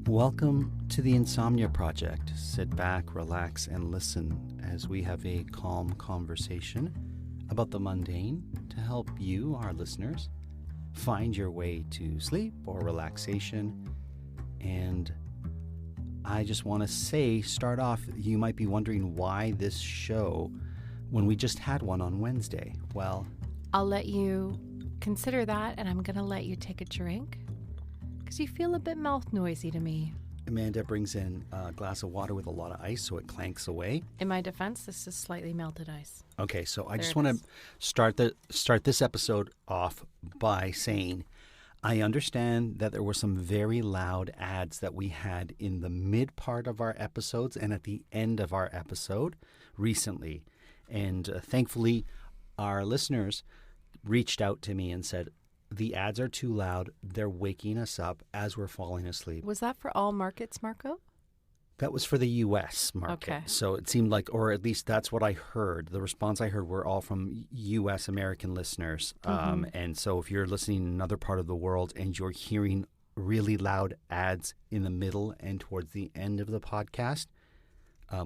Welcome to the Insomnia Project. Sit back, relax, and listen as we have a calm conversation about the mundane to help you, our listeners, find your way to sleep or relaxation. And I just want to start off, you might be wondering why this show when we just had one on Wednesday. Well, I'll let you consider that, and I'm going to let you take a drink because you feel a bit mouth noisy to me. Amanda brings in a glass of water with a lot of ice so it clanks away. In my defense, this is slightly melted ice. Okay, so I just want to start this episode off by saying I understand that there were some very loud ads that we had in the mid part of our episodes and at the end of our episode recently. And thankfully, our listeners reached out to me and said, the ads are too loud. They're waking us up as we're falling asleep. Was that for all markets, Marco? That was for the U.S. market. Okay. So it seemed like, or at least that's what I heard. The response I heard were all from U.S. American listeners. And so if you're listening in another part of the world and you're hearing really loud ads in the middle and towards the end of the podcast,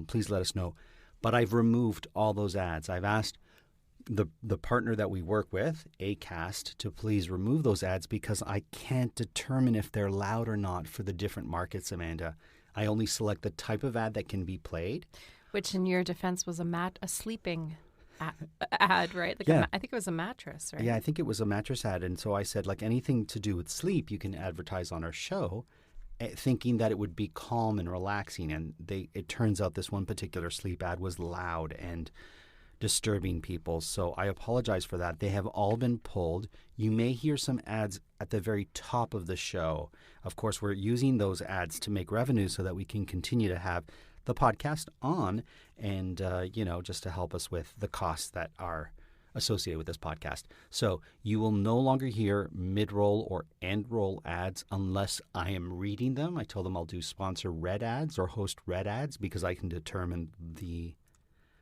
please let us know. But I've removed all those ads. I've asked the partner that we work with, Acast, to please remove those ads because I can't determine if they're loud or not for the different markets, Amanda. I only select the type of ad that can be played. Which in your defense was a sleeping ad, right? Like yeah. I think it was a mattress, right? Yeah, I think it was a mattress ad. And so I said, like anything to do with sleep, you can advertise on our show, thinking that it would be calm and relaxing. And it turns out this one particular sleep ad was loud and disturbing people. So I apologize for that. They have all been pulled. You may hear some ads at the very top of the show. Of course, we're using those ads to make revenue so that we can continue to have the podcast on and, just to help us with the costs that are associated with this podcast. So you will no longer hear mid-roll or end-roll ads unless I am reading them. I told them I'll do sponsor read ads or host read ads because I can determine the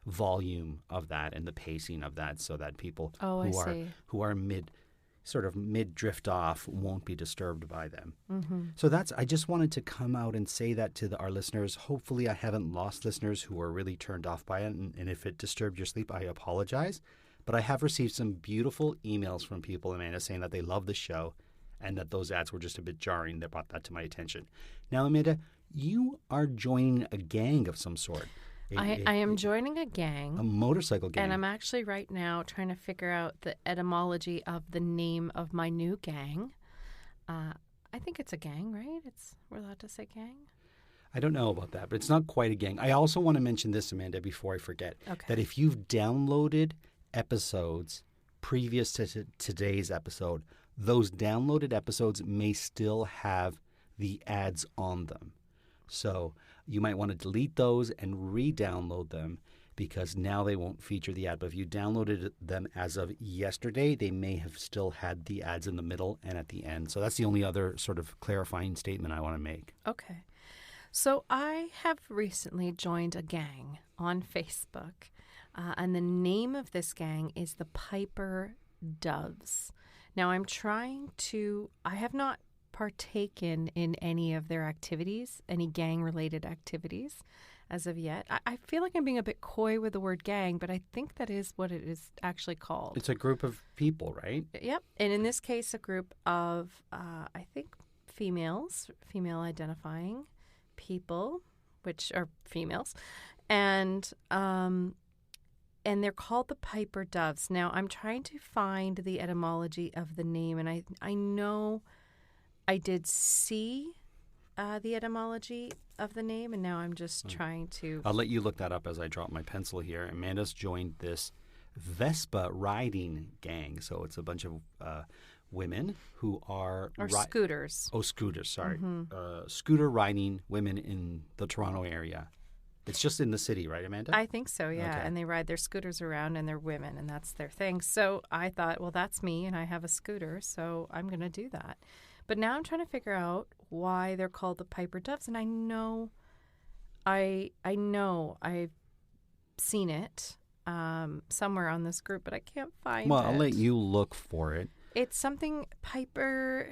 volume of that and the pacing of that so that people who are mid drift off won't be disturbed by them. Mm-hmm. So I just wanted to come out and say that to our listeners. Hopefully I haven't lost listeners who are really turned off by it. And if it disturbed your sleep, I apologize. But I have received some beautiful emails from people, Amanda, saying that they love the show and that those ads were just a bit jarring. They brought that to my attention. Now, Amanda, you are joining a gang of some sort. I am joining a gang. A motorcycle gang. And I'm actually right now trying to figure out the etymology of the name of my new gang. I think it's a gang, right? We're allowed to say gang? I don't know about that, but it's not quite a gang. I also want to mention this, Amanda, before I forget, that if you've downloaded episodes previous to today's episode, those downloaded episodes may still have the ads on them. So you might want to delete those and re-download them because now they won't feature the ad. But if you downloaded them as of yesterday, they may have still had the ads in the middle and at the end. So that's the only other sort of clarifying statement I want to make. Okay. So I have recently joined a gang on Facebook, and the name of this gang is the Piper Doves. Now I have not partaken in any of their activities, any gang-related activities as of yet. I feel like I'm being a bit coy with the word gang, but I think that is what it is actually called. It's a group of people, right? Yep. And in this case, a group of, I think, female-identifying people, which are females, and they're called the Piper Doves. Now, I'm trying to find the etymology of the name, and I know I did see the etymology of the name, and now I'm just trying to... I'll let you look that up as I drop my pencil here. Amanda's joined this Vespa riding gang. So it's a bunch of women who are... scooters. Oh, scooters, sorry. Mm-hmm. Scooter riding women in the Toronto area. It's just in the city, right, Amanda? I think so, yeah. Okay. And they ride their scooters around, and they're women, and that's their thing. So I thought, well, that's me, and I have a scooter, so I'm going to do that. But now I'm trying to figure out why they're called the Piper Doves, and I know I've seen it somewhere on this group, but I can't find it. Well, I'll let you look for it. It's something Piper...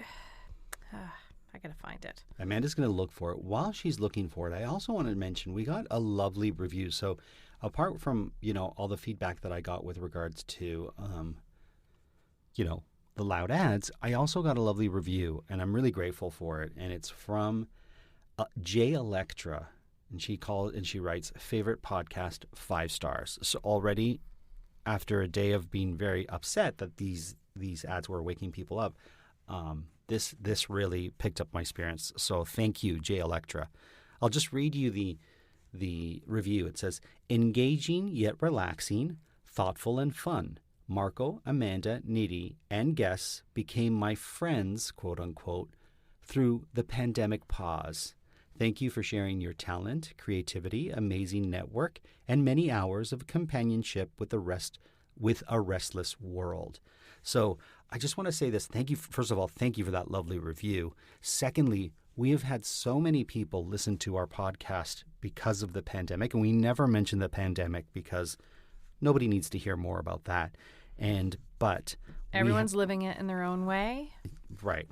I got to find it. Amanda's going to look for it. While she's looking for it, I also want to mention we got a lovely review. So apart from, all the feedback that I got with regards to, the loud ads, I also got a lovely review, and I'm really grateful for it. And it's from J Electra, and she writes, favorite podcast, 5 stars. So already, after a day of being very upset that these ads were waking people up, this really picked up my spirits. So thank you, J Electra. I'll just read you the review. It says, engaging yet relaxing, thoughtful and fun. Marco, Amanda, Nidhi, and guests became my friends, quote unquote, through the pandemic pause. Thank you for sharing your talent, creativity, amazing network, and many hours of companionship with a restless world. So I just want to say this. Thank you. First of all, thank you for that lovely review. Secondly, we have had so many people listen to our podcast because of the pandemic, and we never mention the pandemic because nobody needs to hear more about that. But everyone's living it in their own way. Right.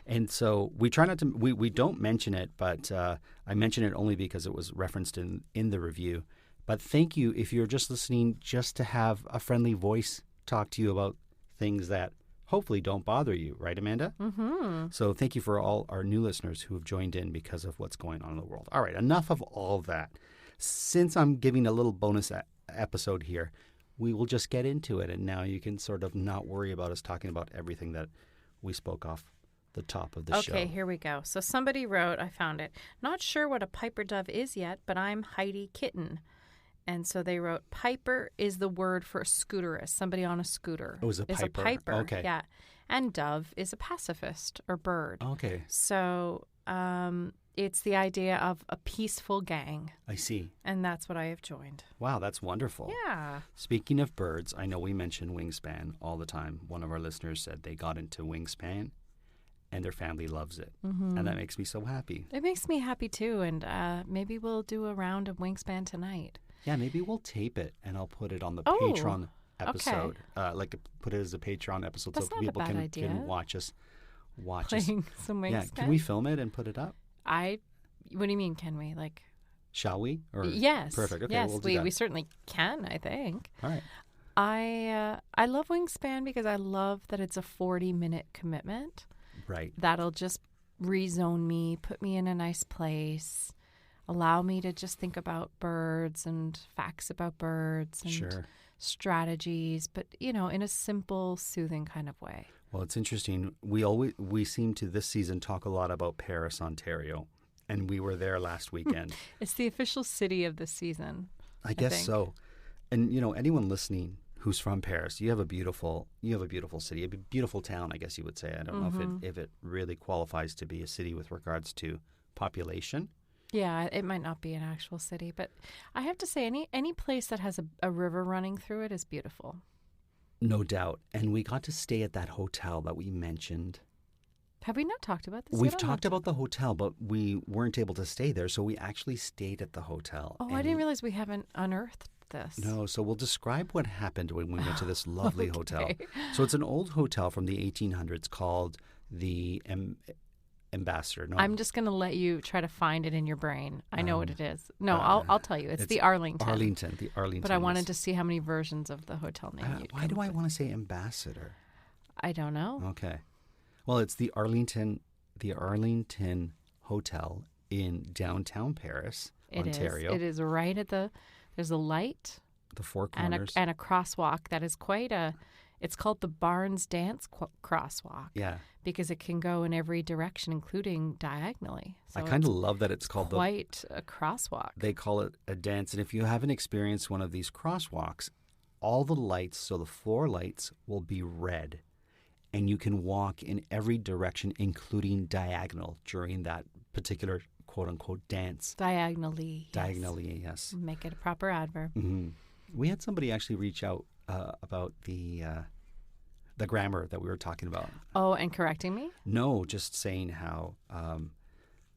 And so we try not to, we don't mention it, but I mention it only because it was referenced in the review. But thank you if you're just listening just to have a friendly voice talk to you about things that hopefully don't bother you. Right, Amanda? Mm-hmm. So thank you for all our new listeners who have joined in because of what's going on in the world. All right, enough of all of that. Since I'm giving a little bonus episode here, we will just get into it. And now you can sort of not worry about us talking about everything that we spoke off the top of the show. Okay, here we go. So somebody wrote, I found it, not sure what a Piper dove is yet, but I'm Heidi Kitten. And so they wrote, Piper is the word for a scooterist, somebody on a scooter. Oh, is a piper. Is a piper, okay. Yeah. And dove is a pacifist or bird. Okay. So it's the idea of a peaceful gang. I see. And that's what I have joined. Wow, that's wonderful. Yeah. Speaking of birds, I know we mention Wingspan all the time. One of our listeners said they got into Wingspan and their family loves it. Mm-hmm. And that makes me so happy. It makes me happy too. And maybe we'll do a round of Wingspan tonight. Yeah, maybe we'll tape it and I'll put it on the Patreon episode. Okay. Put it as a Patreon episode That's so not people a bad idea. can watch us. Playing some Wingspan. Yeah, can we film it and put it up? What do you mean, can we? Like, shall we? Or yes. Perfect. Okay, yes, we'll do that. We certainly can, I think. All right. I love Wingspan because I love that it's a 40-minute commitment. Right. That'll just rezone me, put me in a nice place, allow me to just think about birds and facts about birds and strategies, but, in a simple, soothing kind of way. Well, it's interesting. We seem to this season talk a lot about Paris, Ontario, and we were there last weekend. It's the official city of the season. I guess so. And anyone listening who's from Paris, you have a beautiful city, a beautiful town, I guess you would say. I don't know if it really qualifies to be a city with regards to population. Yeah, it might not be an actual city, but I have to say any place that has a river running through it is beautiful. No doubt. And we got to stay at that hotel that we mentioned. Have we not talked about this? We've talked about the hotel, but we weren't able to stay there, so we actually stayed at the hotel. Oh, I didn't realize we haven't unearthed this. No, so we'll describe what happened when we went to this lovely hotel. So it's an old hotel from the 1800s called the Ambassador. No, I'm just going to let you try to find it in your brain. I know what it is. No, I'll tell you. It's the Arlington. The Arlington. But I wanted to see how many versions of the hotel name you'd why do I want to say Ambassador? I don't know. Okay. Well, it's the Arlington Hotel in downtown Paris, Ontario. It is right at there's a light. The Four Corners. And a crosswalk that is it's called the Barnes Dance Crosswalk. Yeah. Because it can go in every direction, including diagonally. So I kind of love that it's called quite a crosswalk. They call it a dance. And if you haven't experienced one of these crosswalks, all the lights, so the floor lights will be red. And you can walk in every direction, including diagonal, during that particular quote-unquote dance. Diagonally. Diagonally, yes. Make it a proper adverb. Mm-hmm. We had somebody actually reach out about the grammar that we were talking about. Oh, and correcting me? No, just saying how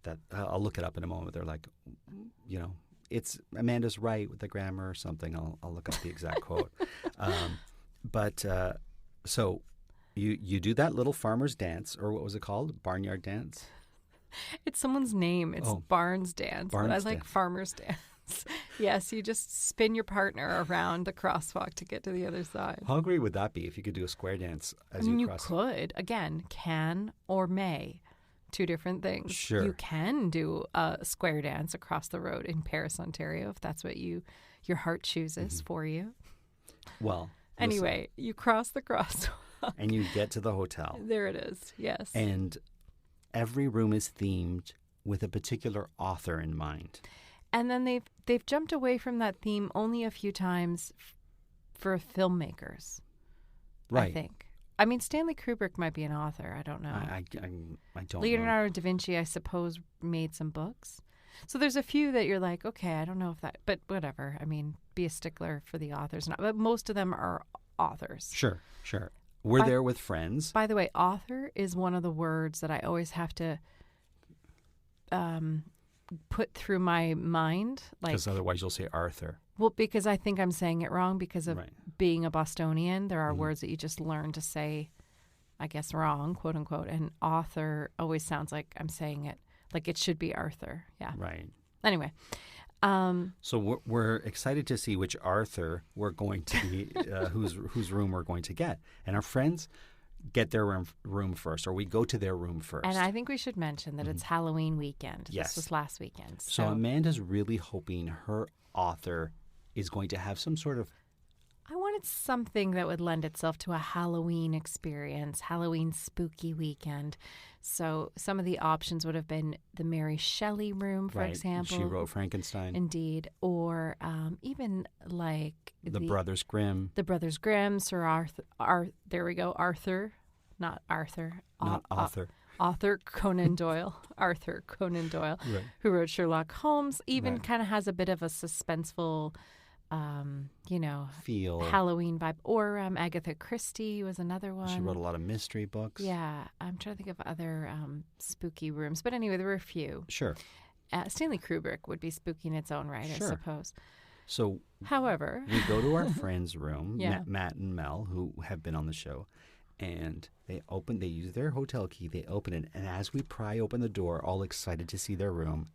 that I'll look it up in a moment. They're like, it's Amanda's right with the grammar or something. I'll look up the exact quote. So You do that little farmer's dance, or what was it called? Barnyard dance? It's someone's name. It's Barnes Dance, but I Barnes like dance. Farmer's Dance. Yes, you just spin your partner around the crosswalk to get to the other side. How great would that be if you could do a square dance as I mean, you you cross? could. Again, can or may. Two different things. Sure. You can do a square dance across the road in Paris, Ontario, if that's what your heart chooses for you. Well, Anyway, you cross the crosswalk. and you get to the hotel. There it is. Yes. And every room is themed with a particular author in mind. And then they've jumped away from that theme only a few times for filmmakers. Right. I think. I mean, Stanley Kubrick might be an author. I don't know. I don't know. Leonardo da Vinci, I suppose, made some books. So there's a few that you're like, okay, I don't know if that, but whatever. I mean, be a stickler for the authors. But most of them are authors. Sure. We're there with friends. By the way, author is one of the words that I always have to put through my mind. Because otherwise you'll say Arthur. Well, because I think I'm saying it wrong because of Right. being a Bostonian. There are words that you just learn to say, I guess, wrong, quote unquote. And author always sounds like I'm saying it like it should be Arthur. Yeah. Right. Anyway. So we're excited to see which Arthur we're going to be, whose room we're going to get. And our friends get their room first, or we go to their room first. And I think we should mention that it's Halloween weekend. Yes. This was last weekend. So Amanda's really hoping her author is going to have some sort of... I wanted something that would lend itself to a Halloween experience, Halloween spooky weekend. So some of the options would have been the Mary Shelley room, for example. She wrote Frankenstein. Indeed. Or even like... The Brothers Grimm. The Brothers Grimm, Sir Arthur. There we go. Arthur. Not Arthur. Not author. Author Conan Doyle. Arthur Conan Doyle, Right. who wrote Sherlock Holmes. Even Right. kind of has a bit of a suspenseful... Feel. Halloween vibe. Or Agatha Christie was another one. She wrote a lot of mystery books. Yeah. I'm trying to think of other spooky rooms. But anyway, there were a few. Sure. Stanley Kubrick would be spooky in its own right, Sure. I suppose. So However, we go to our friend's room, Yeah. Matt and Mel, who have been on the show, and they use their hotel key, they open it, and as we pry open the door, all excited to see their room,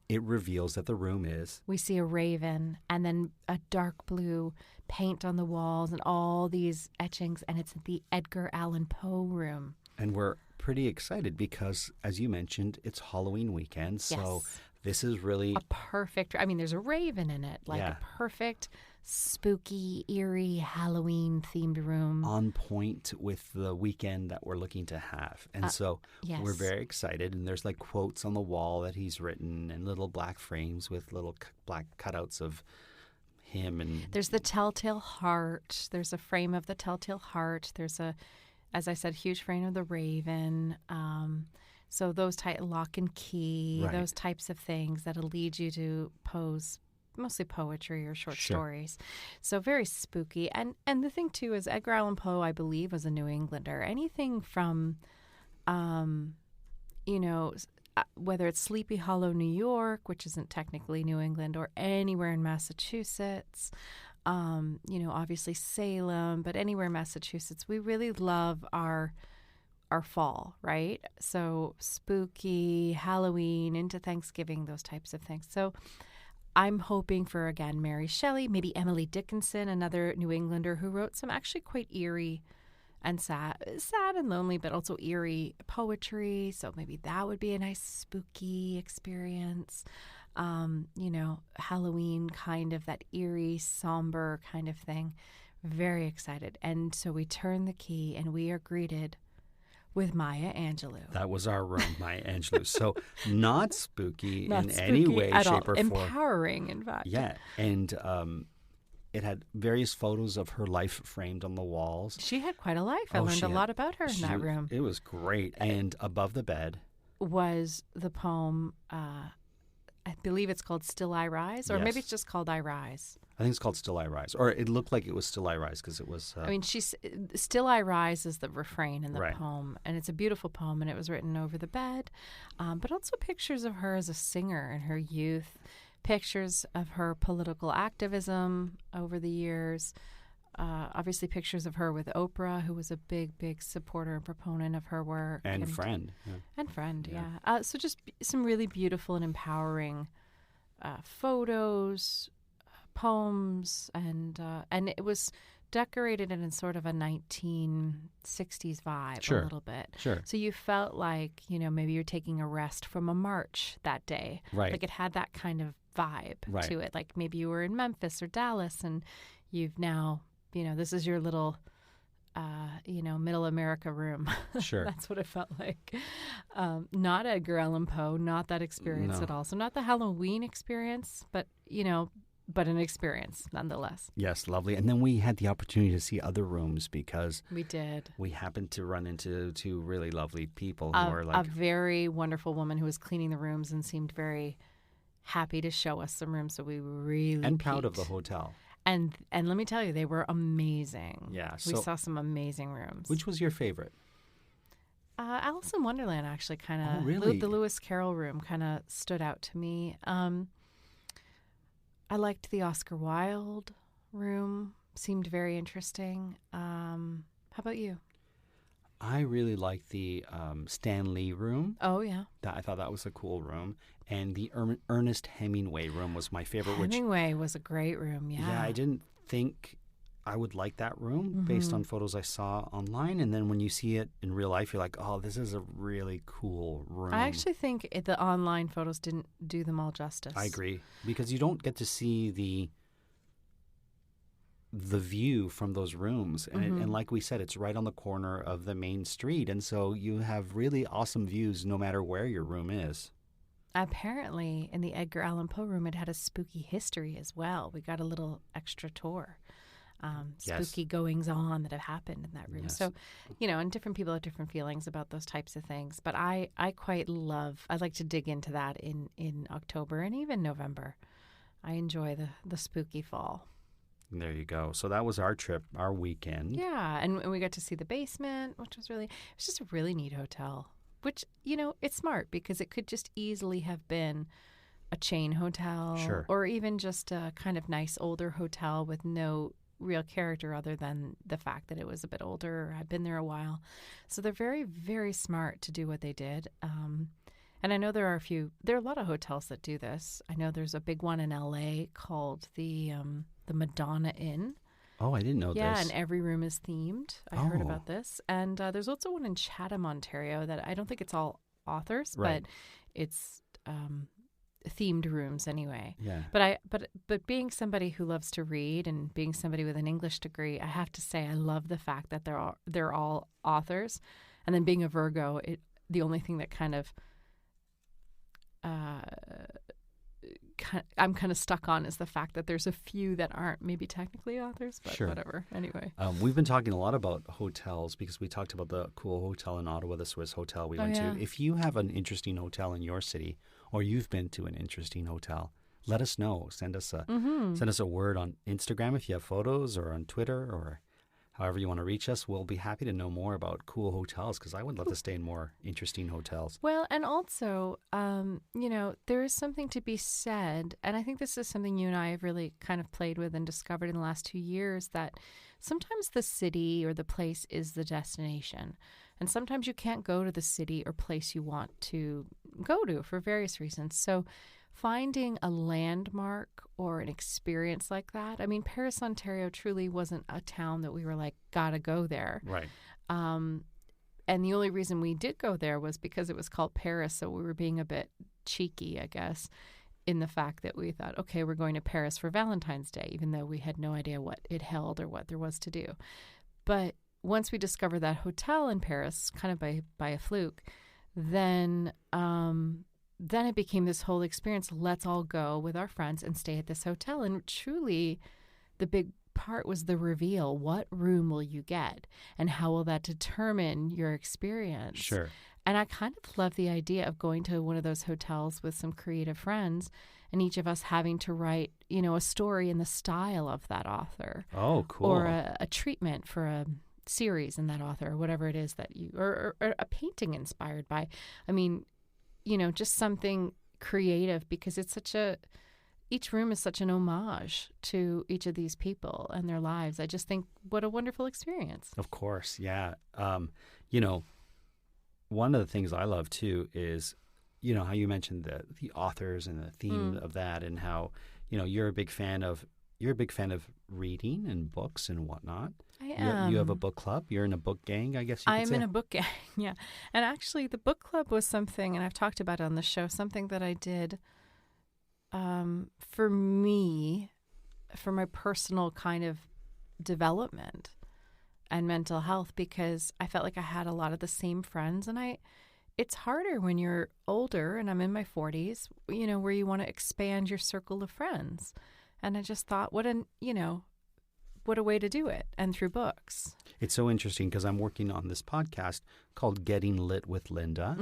it reveals that the room is... we see a raven and then a dark blue paint on the walls and all these etchings, and it's the Edgar Allan Poe room. And we're pretty excited because, as you mentioned, it's Halloween weekend, so Yes. this is really... A perfect, I mean, there's a raven in it, like Yeah. a perfect, spooky, eerie, Halloween-themed room. on point with the weekend that we're looking to have. And so yes. we're very excited. And there's like quotes on the wall that he's written and little black frames with little black cutouts of him. And There's the telltale heart. There's a frame of the telltale heart. There's a, as I said, huge frame of the raven. So those type lock and key, Right. those types of things that'll lead you to pose mostly poetry or short Sure. stories. So very spooky. And the thing too is Edgar Allan Poe, I believe, was a New Englander. Anything from, whether it's Sleepy Hollow, New York, which isn't technically New England, or anywhere in Massachusetts, obviously Salem, but anywhere in Massachusetts, we really love our fall, right? So spooky, Halloween, into Thanksgiving, those types of things. So I'm hoping for, again, Mary Shelley, maybe Emily Dickinson, another New Englander who wrote some actually quite eerie and sad and lonely, but also eerie poetry. So maybe that would be a nice spooky experience. Halloween kind of, that eerie, somber kind of thing. Very excited. And so we turn the key and we are greeted with Maya Angelou. that was our room, Maya Angelou. So not spooky Not in spooky any way, at shape, all. or form. Empowering, in fact. Yeah. And it had various photos of her life framed on the walls. She had quite a life. I learned a lot about her in that room. It was great. And above the bed Was the poem, I believe it's called Still I Rise, or maybe Yes. it's just called I Rise. I think it's called Still I Rise. Or it looked like it was Still I Rise because it was... I mean, Still I Rise is the refrain in the Right. poem, and it's a beautiful poem, and it was written over the bed, but also pictures of her as a singer in her youth, pictures of her political activism over the years, obviously pictures of her with Oprah, who was a big, big supporter and proponent of her work. And friend. Yeah. And friend, yeah. So just some really beautiful and empowering photos, poems, and it was decorated in sort of a 1960s vibe a little bit. Sure. So you felt like, maybe you're taking a rest from a march that day. Right. Like it had that kind of vibe to it. Like maybe you were in Memphis or Dallas and you've now, this is your little, middle America room. Sure. That's what it felt like. Not Edgar Allan Poe, not that experience at all. So not the Halloween experience, but, but an experience nonetheless. Yes, lovely. And then we had the opportunity to see other rooms because we did. We happened to run into two really lovely people who were like a very wonderful woman who was cleaning the rooms and seemed very happy to show us some rooms. So we were really and proud of the hotel. And let me tell you, they were amazing. Yeah, we saw some amazing rooms. Which was your favorite? Alice in Wonderland actually kind of. Oh, really? The Lewis Carroll room kind of stood out to me. I liked the Oscar Wilde room. Seemed very interesting. How about you? I really liked the Stan Lee room. Oh, yeah. I thought that was a cool room. And the Ernest Hemingway room was my favorite. Hemingway was a great room, yeah. Yeah, I didn't think I would like that room based on photos I saw online. And then when you see it in real life, you're like, oh, this is a really cool room. I actually think the online photos didn't do them all justice. I agree. Because you don't get to see the view from those rooms. And, and like we said, it's right on the corner of the main street. And so you have really awesome views no matter where your room is. Apparently, in the Edgar Allan Poe room, it had a spooky history as well. We got a little extra tour. Spooky goings-on that have happened in that room. Yes. So, and different people have different feelings about those types of things. But I quite love, I like to dig into that in October and even November. I enjoy the spooky fall. There you go. So that was our trip, our weekend. Yeah, and we got to see the basement, which was it's just a really neat hotel. Which, it's smart because it could just easily have been a chain hotel. Sure. Or even just a kind of nice older hotel with no real character other than the fact that it was a bit older or had been there a while. So they're very, very smart to do what they did. And I know there are a lot of hotels that do this. I know there's a big one in LA called the Madonna Inn. Oh, I didn't know Yeah, this. and every room is themed. I heard about this. And there's also one in Chatham, Ontario that I don't think it's all authors, but it's themed rooms anyway. Yeah. But being somebody who loves to read and being somebody with an English degree, I have to say I love the fact that they're all authors. And then being a Virgo, the only thing that kind of I'm kind of stuck on is the fact that there's a few that aren't maybe technically authors, but whatever. Anyway. We've been talking a lot about hotels because we talked about the cool hotel in Ottawa, the Swiss hotel we went to. If you have an interesting hotel in your city or you've been to an interesting hotel, let us know. Send us a word on Instagram if you have photos or on Twitter or however you want to reach us. We'll be happy to know more about cool hotels because I would love to stay in more interesting hotels. Well, and also, there is something to be said, and I think this is something you and I have really kind of played with and discovered in the last 2 years, that sometimes the city or the place is the destination. And sometimes you can't go to the city or place you want to go to for various reasons. So finding a landmark or an experience like that. I mean, Paris, Ontario truly wasn't a town that we were like, gotta go there. Right. And the only reason we did go there was because it was called Paris. So we were being a bit cheeky, I guess, in the fact that we thought, okay, we're going to Paris for Valentine's Day, even though we had no idea what it held or what there was to do. But once we discovered that hotel in Paris, kind of by a fluke, then it became this whole experience. Let's all go with our friends and stay at this hotel. And truly, the big part was the reveal. What room will you get? And how will that determine your experience? Sure. And I kind of love the idea of going to one of those hotels with some creative friends and each of us having to write, a story in the style of that author. Oh, cool. Or a treatment for a series in that author or whatever it is that or a painting inspired by. I mean, just something creative because it's such a each room is such an homage to each of these people and their lives. I just think what a wonderful experience. Of course, yeah. You know, one of the things I love too is, you know, how you mentioned the authors and the theme of that, and how, you know, you're a big fan of reading and books and whatnot. I am. You have a book club. You're in a book gang, I guess you could I'm say. in a book gang, yeah. And actually, the book club was something, and I've talked about it on the show, something that I did for me, for my personal kind of development and mental health, because I felt like I had a lot of the same friends. And it's harder when you're older, and I'm in my 40s, you know, where you want to expand your circle of friends. And I just thought, what a way to do it, and through books. It's so interesting because I'm working on this podcast called Getting Lit with Linda,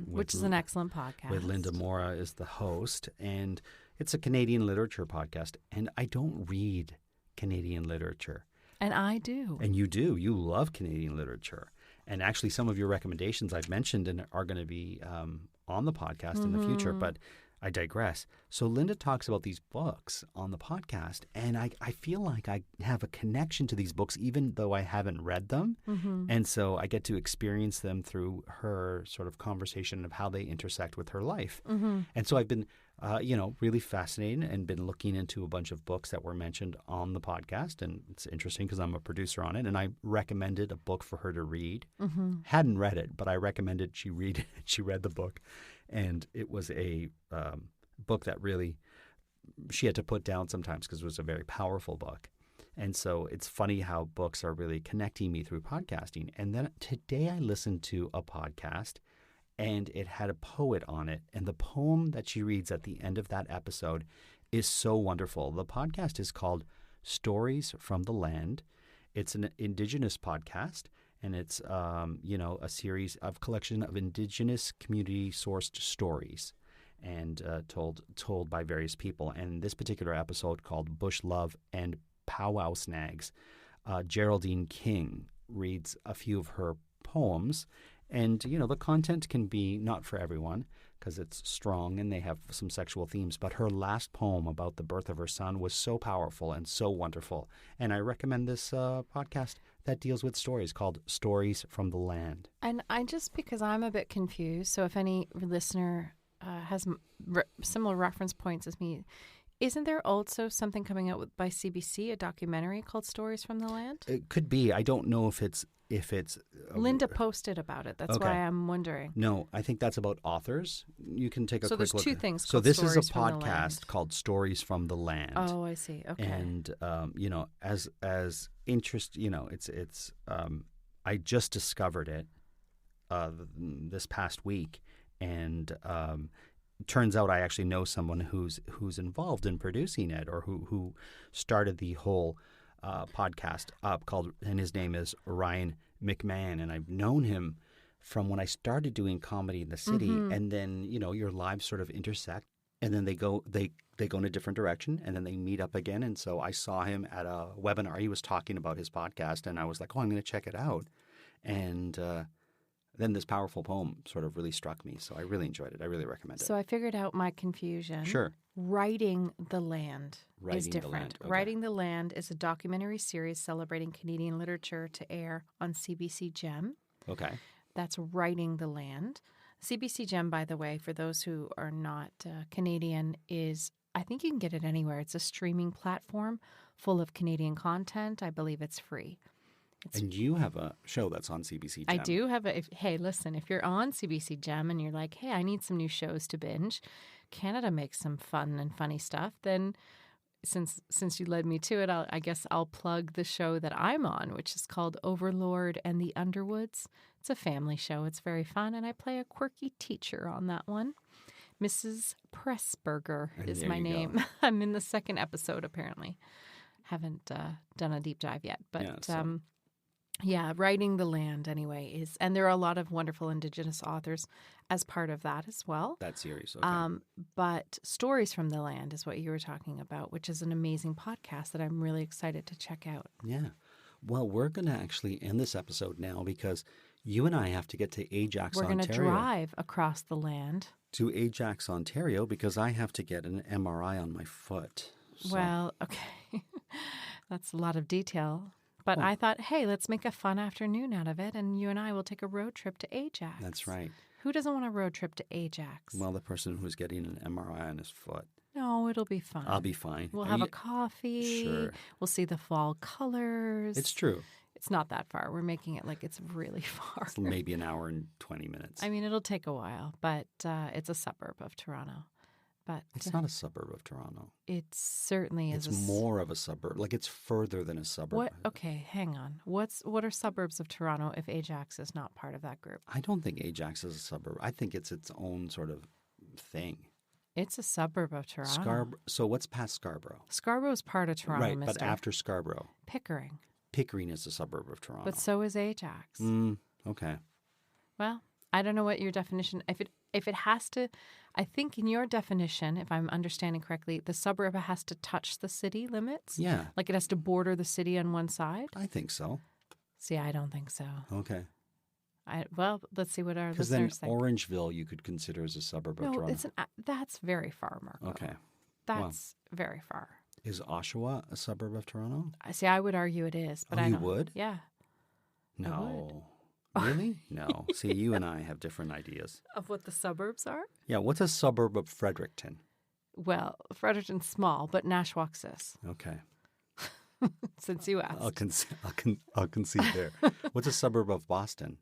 which is an excellent podcast. With Linda Mora is the host, and it's a Canadian literature podcast. And I don't read Canadian literature. And I do. And you do. You love Canadian literature. And actually, some of your recommendations I've mentioned and are going to be on the podcast in the future, but I digress. So Linda talks about these books on the podcast, and I feel like I have a connection to these books even though I haven't read them. And so I get to experience them through her sort of conversation of how they intersect with her life. And so I've been, really fascinated and been looking into a bunch of books that were mentioned on the podcast. And it's interesting because I'm a producer on it, and I recommended a book for her to read. Hadn't read it, but I recommended she read it. She read the book. And it was a book that really she had to put down sometimes because it was a very powerful book. And so it's funny how books are really connecting me through podcasting. And then today I listened to a podcast, and it had a poet on it. And the poem that she reads at the end of that episode is so wonderful. The podcast is called Stories from the Land. It's an Indigenous podcast. And it's, a series of collection of Indigenous community-sourced stories and told by various people. And this particular episode, called Bush Love and Powwow Snags, Geraldine King reads a few of her poems. And, the content can be not for everyone because it's strong and they have some sexual themes. But her last poem about the birth of her son was so powerful and so wonderful. And I recommend this podcast that deals with stories called Stories from the Land. And because I'm a bit confused, so if any listener has similar reference points as me, isn't there also something coming out by CBC, a documentary called Stories from the Land? It could be. I don't know if it's Linda posted about it. That's why I'm wondering. No, I think that's about authors. You can take a quick look. So there's two things. So this is a Stories from the Land. podcast called Stories from the Land. Oh, I see. Okay. And as interest, it's I just discovered it this past week, and turns out I actually know someone who's involved in producing it, or who started the whole podcast up, and his name is Ryan McMahon, and I've known him from when I started doing comedy in the city, and then your lives sort of intersect, and then they go in a different direction, and then they meet up again. And so I saw him at a webinar. He was talking about his podcast, and I was like, I'm going to check it out. And then this powerful poem sort of really struck me. So I really enjoyed it. I really recommend it. So I figured out my confusion. Sure. Writing the Land is different. The Land. Okay. Writing the Land is a documentary series celebrating Canadian literature to air on CBC Gem. Okay. That's Writing the Land. CBC Gem, by the way, for those who are not Canadian, I think you can get it anywhere. It's a streaming platform full of Canadian content. I believe it's free. And you have a show that's on CBC Gem. I do have hey, listen, if you're on CBC Gem and you're like, hey, I need some new shows to binge, Canada makes some fun and funny stuff, then since you led me to it, I guess I'll plug the show that I'm on, which is called Overlord and the Underwoods. It's a family show. It's very fun, and I play a quirky teacher on that one. Mrs. Pressburger is my name. I'm in the second episode, apparently. Haven't done a deep dive yet, but Writing the Land anyway and there are a lot of wonderful Indigenous authors as part of that as well. That series, okay. But Stories from the Land is what you were talking about, which is an amazing podcast that I'm really excited to check out. Yeah. Well, we're going to actually end this episode now because you and I have to get to Ajax, Ontario. We're going to Ontario. drive across the land. to Ajax, Ontario, because I have to get an MRI on my foot. So, Well, okay. That's a lot of detail. But Well- I thought, hey, let's make a fun afternoon out of it, and you and I will take a road trip to Ajax. that's right. Who doesn't want a road trip to Ajax? Well, the person who's getting an MRI on his foot. No, it'll be fun. I'll be fine. We'll I have mean, a coffee. Sure. We'll see the fall colors. It's true. It's not that far. We're making it like it's really far. It's maybe an hour and 20 minutes. I mean, it'll take a while, but it's a suburb of Toronto. But It's not a suburb of Toronto. it certainly is. It's more of a suburb. Like, it's further than a suburb. What? Okay, hang on. What are suburbs of Toronto if Ajax is not part of that group? I don't think Ajax is a suburb. I think it's its own sort of thing. It's a suburb of Toronto. So what's past Scarborough? Scarborough is part of Toronto, Right, but mister. after Scarborough, Pickering. Pickering is a suburb of Toronto. But so is Ajax. Okay. Well, I don't know what your definition. If it has to, I think in your definition, if I'm understanding correctly, the suburb has to touch the city limits. Yeah, Like it has to border the city on one side. I think so. See, I don't think so. Okay. Well, let's see what our Because then listeners think. Orangeville you could consider as a suburb of No, Toronto. that's very far, Marco. Okay. That's very far. Is Oshawa a suburb of Toronto? See, I would argue it is, but Oh, I you don't. would? Yeah. No. Really? No. See, you and I have different ideas. Of what the suburbs are? Yeah, what's a suburb of Fredericton? Well, Fredericton's small, but Nashwaaksis, Okay. since you asked. I'll concede there. What's a suburb of Boston?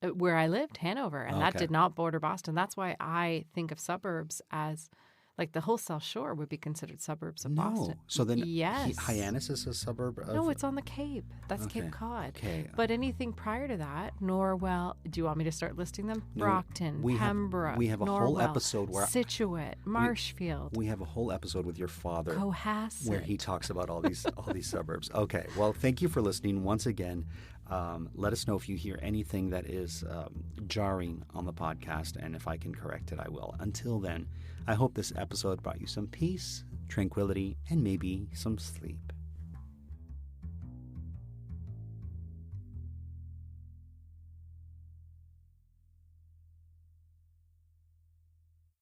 Where I lived, Hanover, and that Okay. did not border Boston. That's why I think of suburbs as, like, the whole South Shore would be considered suburbs of Boston. So then Yes. Hyannis is a suburb of... No, it's on the Cape. That's Okay. Cape Cod. Okay. But anything prior to that, Norwell, do you want me to start listing them? No, Brockton, we have- Pembroke, we have a whole Norwell, episode where- Scituate, Marshfield, We have a whole episode with your father Cohasset. where he talks about all these suburbs. Okay. Well, thank you for listening once again. Let us know if you hear anything that is jarring on the podcast, and if I can correct it, I will. Until then, I hope this episode brought you some peace, tranquility, and maybe some sleep.